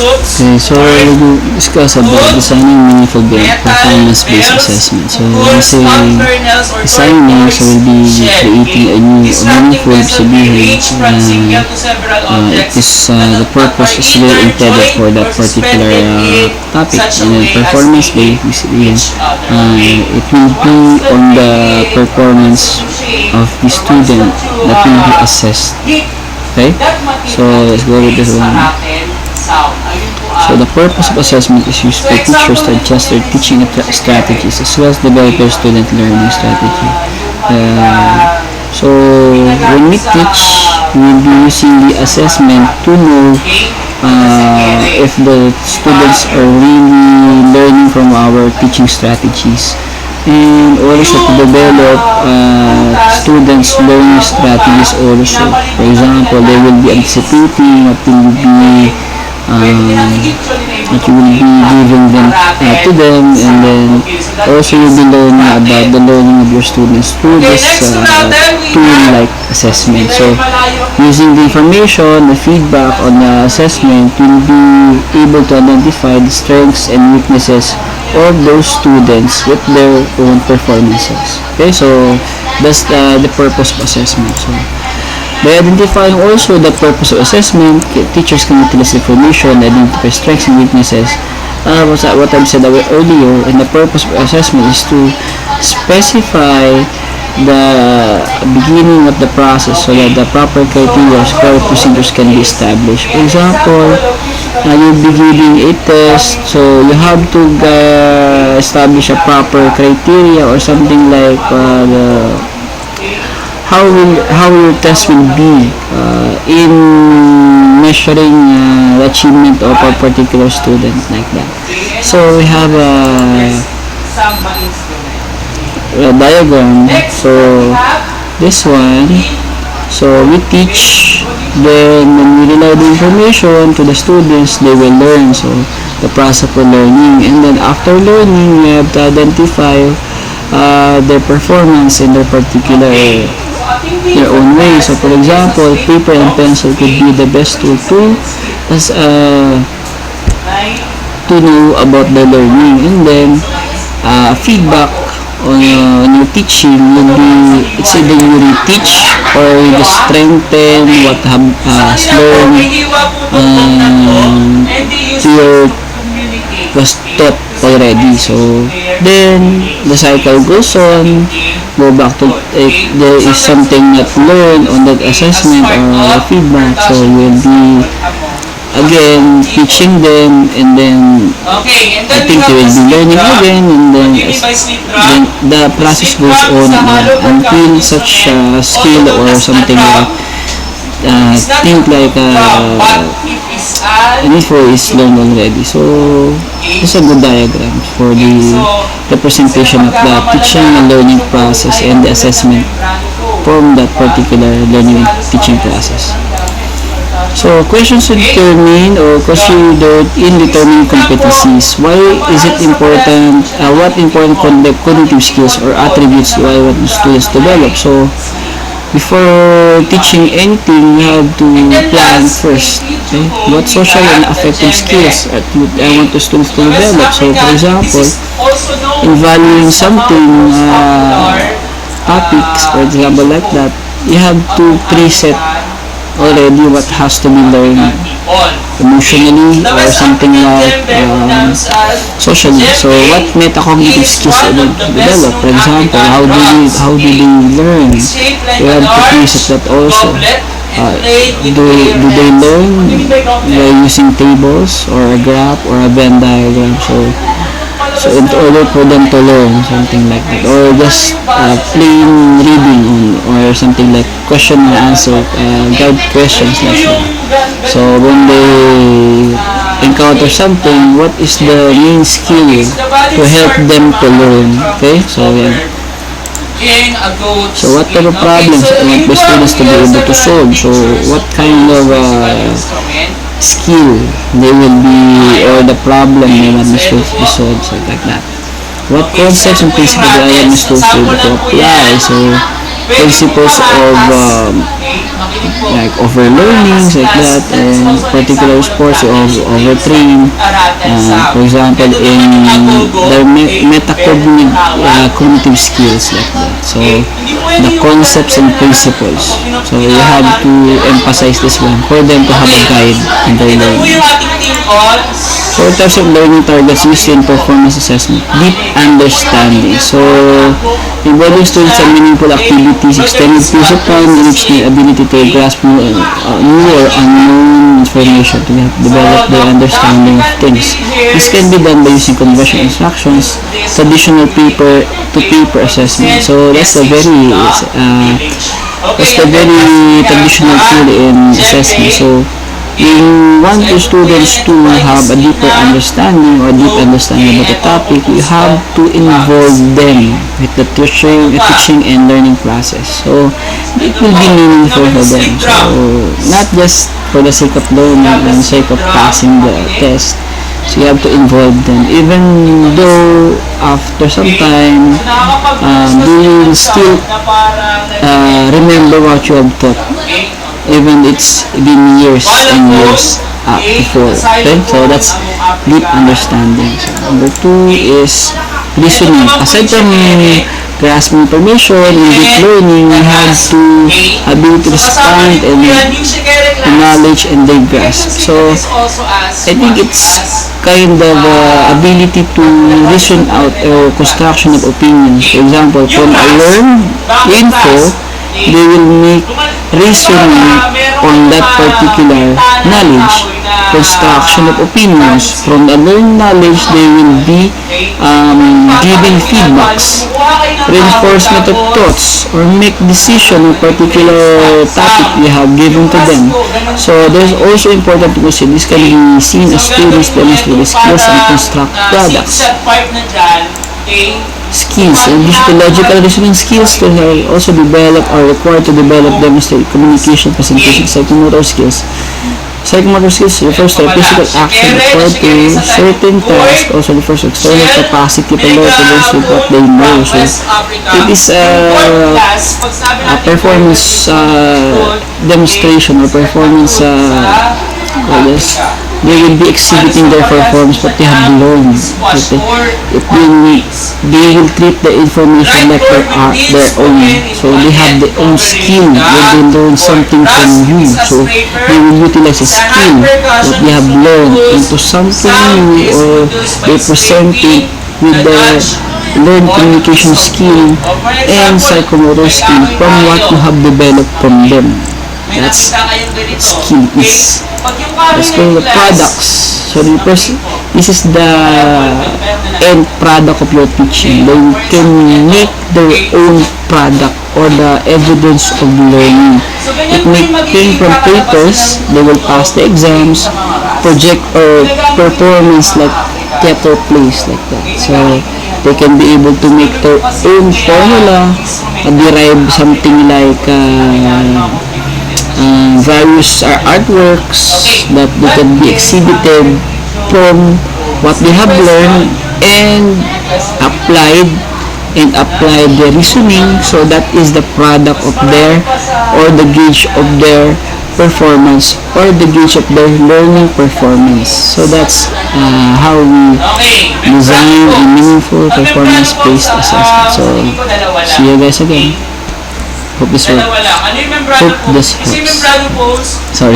Okay, so we'll discuss about designing meaningful performance-based assessment. So when we say designing, so we'll be creating a new or meaningful sabihin. It is the purpose is really intended for that particular topic. And then performance-based, it will be on the performance of the student that will be assessed. Okay, so let's go with this one. So the purpose of assessment is used by teachers to adjust their teaching strategies as well as develop their student learning strategy. So when we teach, we will be using the assessment to know if the students are really learning from our teaching strategies, and also to develop students' learning strategies also. For example, they will be anticipating what will be what you will be giving them to them, and then also you'll be learning about the learning of your students through this tool-like assessment. So using the information, the feedback on the assessment, you'll be able to identify the strengths and weaknesses of those students with their own performances. Okay, so that's the purpose of assessment. So by identifying also the purpose of assessment, teachers can utilize information, identify strengths and weaknesses. What I've said earlier, and the purpose of assessment is to specify the beginning of the process so that the proper criteria or procedures can be established. For example, you'll be giving a test, so you have to establish a proper criteria or something like how your test will be in measuring the achievement of a particular student, like that. So we have a diagram. So this one, so we teach, then when we relay the information to the students, they will learn. So the process of learning, and then after learning, we have to identify their performance in their particular their own way. So for example, paper and pencil could be the best tool to know about the learning, and then feedback on your teaching will be, it's either you reteach or you strengthen what has learned was taught already. So then the cycle goes on, go back to if there is something that learned on that assessment or feedback, so we'll be again teaching them, and then I think they will be learning again, and then the process goes on until such a skill or something like think like info is learned already. So this is a good diagram for the representation of the teaching and learning process and the assessment from that particular learning and teaching process. So questions to determine or considered in determining competencies. Why is it important? What important cognitive skills or attributes do I want the students to develop? So before teaching anything, you have to plan first. Okay? What social and affective skills I want the students to develop. So for example, in valuing something, topics, for example, like that, you have to preset already what has to be learned emotionally or something like socially. So what metacognitive skills do they develop? For example, how do they learn? You have to preset that also. Do they learn by using tables or a graph or a Venn diagram? So in order for them to learn something like that, or just plain reading or something like question and answer, guide questions like that. So when they encounter something, what is the main skill to help them to learn? Okay, so yeah. So what type of problems I want the students to be able to solve? So what kind of skill they will be, or the problem they want the students to solve, so like that. What concepts and principles do I want the students to apply? So principles of like overlearnings like that, and particular sports you overtrain. For example, in their metacognitive skills like that. So the concepts and principles. So you have to emphasize this one for them to have a guide in their learning. Four types of learning targets used in performance assessment. Deep understanding. So, involving students in meaningful activities, extended periods of time, enrich their ability to grasp new or unknown information to develop their understanding of things. This can be done by using conversion instructions, traditional paper-to-paper assessment. So, that's the very traditional tool in assessment. So, you want the students to have a deeper understanding or deep understanding about the topic, you have to involve them with the teaching and learning process. So, it will be meaningful for them. So, not just for the sake of learning and the sake of passing the test. So, you have to involve them. Even though after some time, they will still remember what you have taught. Even it's been years and years before. Okay, so that's deep understanding. So number 2 is listening. Aside from grasping information in deep learning, you have to ability to respond and knowledge and they grasp. So I think it's kind of ability to reason out or construction of opinions. For example, from a learned info, they will make reasoning on that particular knowledge, construction of opinions. From the learned knowledge, they will be giving feedbacks, reinforcement of thoughts, or make decision on particular topic you have given to them. So there's also important to consider this can be seen as students demonstrate the skills and construct products. Skills and logical reasoning skills can also develop or required to develop, demonstrate communication, presentation, psychomotor skills. Psychomotor skills refers to a physical action required to certain tasks, also refers to external capacity to learn to demonstrate what they know. So it is a performance demonstration or performance they will be exhibiting their performance what they have learned. They will treat the information like their own. So they have their own skill when they learn something from you. So they will utilize a skill that they have learned into something new, or they present it with the learned communication skill and psychomotor skill from what you have developed from them. That's skill is. Let's go to the products. So this is the end product of your teaching. They can make their own product or the evidence of learning. It may came from papers. They will pass the exams, project or performance like theater plays like that. So they can be able to make their own formula, derive something like various artworks that they can be exhibited from what they have learned and applied the reasoning. So that is the product of their or the gauge of their performance or the gauge of their learning performance. So that's how we design a meaningful performance-based assessment. So see you guys again. Hope this helps. Sorry.